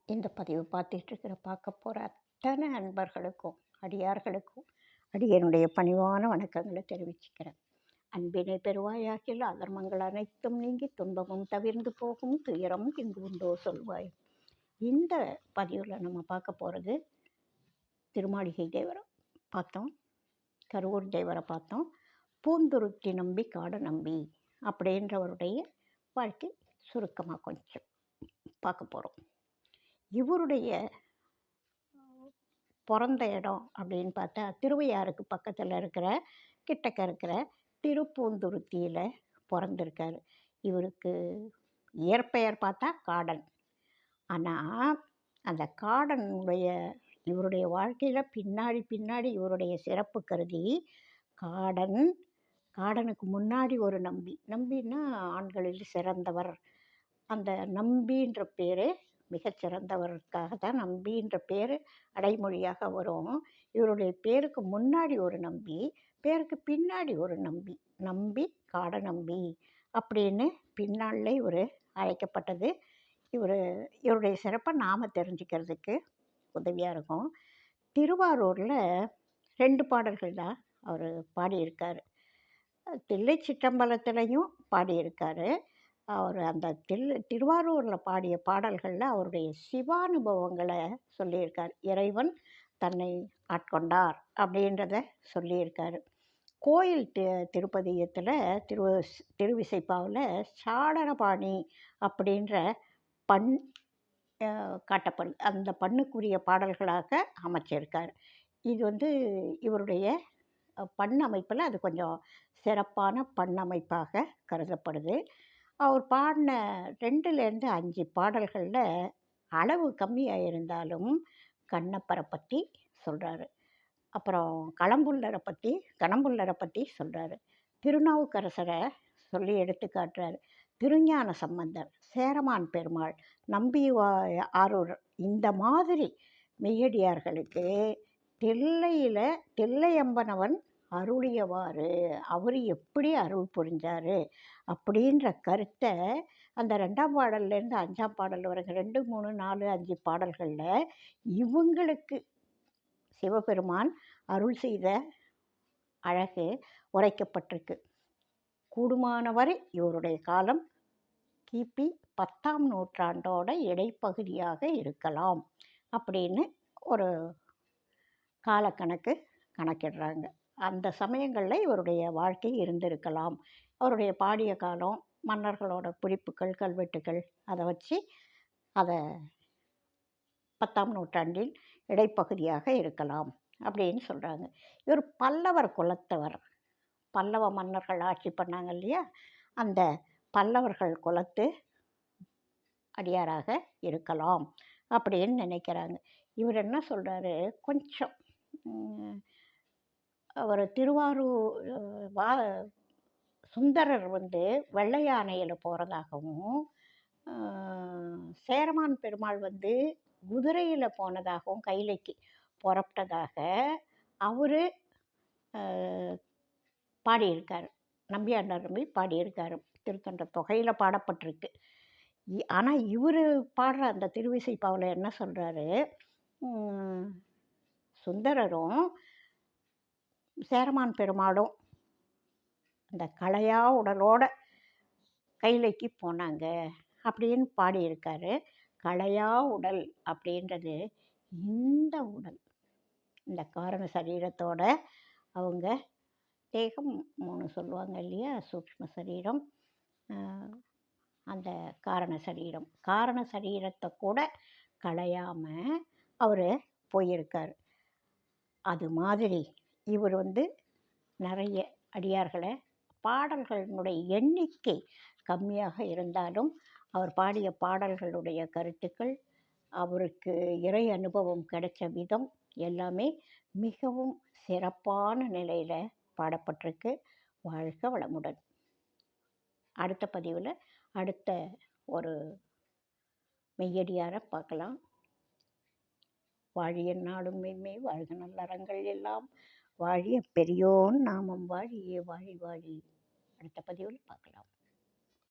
இந்த பதிவு பார்க்க போகிற அத்தனை அன்பர்களுக்கும் அடியார்களுக்கும் அடியனுடைய பணிவான வணக்கங்களை தெரிவிச்சுக்கிறேன். அன்பினை பெறுவாயாகில் அதர்மங்கள் அனைத்தும் நீங்கி துன்பமும் தவிர்ந்து போகும், துயரம் இங்கு உண்டோ சொல்வாய். இந்த பதிவில் நம்ம பார்க்க போகிறது திருமாளிகை தேவரை பார்த்தோம், கருவூர் தேவரை பார்த்தோம், பூந்துருத்தி நம்பி காடை நம்பி அப்படின்றவருடைய வாழ்க்கை சுருக்கமாக கொஞ்சம் பார்க்க போகிறோம். இவருடைய பிறந்த இடம் அப்படின்னு பார்த்தா திருவையாறுக்கு பக்கத்தில் இருக்கிற கிட்டக்க இருக்கிற திருப்பூந்துருத்தியில் பிறந்திருக்காரு. இவருக்கு இயற்பெயர் பார்த்தா காடன். ஆனால் அந்த காடனுடைய இவருடைய வாழ்க்கையில் பின்னாடி இவருடைய சிறப்பு கருதி காடனுக்கு முன்னாடி ஒரு நம்பின்னா ஆண்களில் சிறந்தவர். அந்த நம்பின்ற பேர் மிகச்சிறந்தவருக்காக தான் நம்பின்ற பேர் அடைமொழியாக வரும். இவருடைய பேருக்கு முன்னாடி ஒரு நம்பி, பேருக்கு பின்னாடி ஒரு நம்பி காடை நம்பி அப்படின்னு பின்னாலே இவர் அழைக்கப்பட்டது. இவருடைய சிறப்பை நாம் தெரிஞ்சுக்கிறதுக்கு உதவியாக இருக்கும். திருவாரூரில் 2 பாடல்கள் தான் அவர் பாடியிருக்கார். தில்லை சிற்றம்பலத்திலையும் பாடியிருக்காரு. அவர் அந்த திருவாரூரில் பாடிய பாடல்களில் அவருடைய சிவானுபவங்களை சொல்லியிருக்கார். இறைவன் தன்னை ஆட்கொண்டார் அப்படின்றத சொல்லியிருக்காரு. கோயில் திருப்பதியத்தில் திருவிசைப்பாவில் சாளரபாணி அப்படின்ற பண் காட்டப்படுது. அந்த பண்ணுக்குரிய பாடல்களாக அமைச்சிருக்கார். இது இவருடைய பண்ண அமைப்பில் அது கொஞ்சம் சிறப்பான பண்ணமைப்பாக கருதப்படுது. அவர் பாடின 2லேருந்து 5 பாடல்களில் அளவு கம்மியாக இருந்தாலும் கண்ணப்பரை பற்றி சொல்கிறாரு. அப்புறம் கணம்புள்ளரை பற்றி சொல்கிறாரு. திருநாவுக்கரசரை சொல்லி எடுத்து காட்டுறாரு. திருஞான சம்பந்தர், சேரமான் பெருமாள், நம்பி ஆரூர் இந்த மாதிரி மெய்யடியார்களுக்கு தில்லையம்பனவன் அருளியவாறு அவர் எப்படி அருள் புரிஞ்சார் அப்படின்ற கருத்தை அந்த 2ஆம் பாடல்லேருந்து 5ஆம் பாடல் வரைக்கும் 2, 3, 4, 5 பாடல்களில் இவங்களுக்கு சிவபெருமான் அருள் செய்த அழகு உரைக்கப்பட்டிருக்கு. கூடுமானவரை இவருடைய காலம் கிபி 10ஆம் நூற்றாண்டோட இடைப்பகுதியாக இருக்கலாம் அப்படின்னு ஒரு கணக்கிடுறாங்க. அந்த சமயங்களில் இவருடைய வாழ்க்கை இருந்திருக்கலாம். அவருடைய பாடிய காலம், மன்னர்களோட குறிப்புகள், கல்வெட்டுகள் அதை வச்சு அதை 10ஆம் நூற்றாண்டில் இடைப்பகுதியாக இருக்கலாம் அப்படின்னு சொல்கிறாங்க. இவர் பல்லவர் குலத்தவர். பல்லவ மன்னர்கள் ஆட்சி பண்ணாங்க இல்லையா, அந்த பல்லவர்கள் குலத்து அடியாராக இருக்கலாம் அப்படின்னு நினைக்கிறாங்க. இவர் என்ன சொல்கிறாரு, கொஞ்சம் அவர் சுந்தரர் வெள்ளை யானையில் போகிறதாகவும், சேரமான் பெருமாள் குதிரையில் போனதாகவும், கைலைக்கு புறப்பட்டதாக அவர் பாடியிருக்கார். நம்பியாண்டார் நம்பி பாடியிருக்கார். திருத்தொண்ட தொகையில் பாடப்பட்டிருக்கு. ஆனால் இவர் பாடுற அந்த திருவிசைப்பாவில் என்ன சொல்கிறாரு, சுந்தரரும் சேரமான் பெருமாளும் அந்த களையா உடலோட கைலைக்கு போனாங்க அப்படின்னு பாடியிருக்காரு. களையா உடல் அப்படின்றது இந்த உடல், இந்த காரண சரீரத்தோட அவங்க தேகம் 3 சொல்லுவாங்க இல்லையா, சூக்ஷ்ம சரீரம், அந்த காரண சரீரத்தை கூட களையாமல் அவர் போயிருக்கார். அது மாதிரி இவர் நிறைய அடியார்களை, பாடல்களினுடைய எண்ணிக்கை கம்மியாக இருந்தாலும் அவர் பாடிய பாடல்களுடைய கருத்துக்கள், அவருக்கு இறை அனுபவம் கிடைச்ச விதம் எல்லாமே மிகவும் சிறப்பான நிலையில் பாடப்பட்டிருக்கு. வாழ்க வளமுடன். அடுத்த பதிவில் அடுத்த ஒரு மெய்யடியாரை பார்க்கலாம். வாழிய நாடும் மெய்மை, வாழ்க நல்லறங்கள் எல்லாம், வாழிய பெரியோன் நாமம் வாழியே வாழி வாழி. அடுத்த பதிவில் பார்க்கலாம்.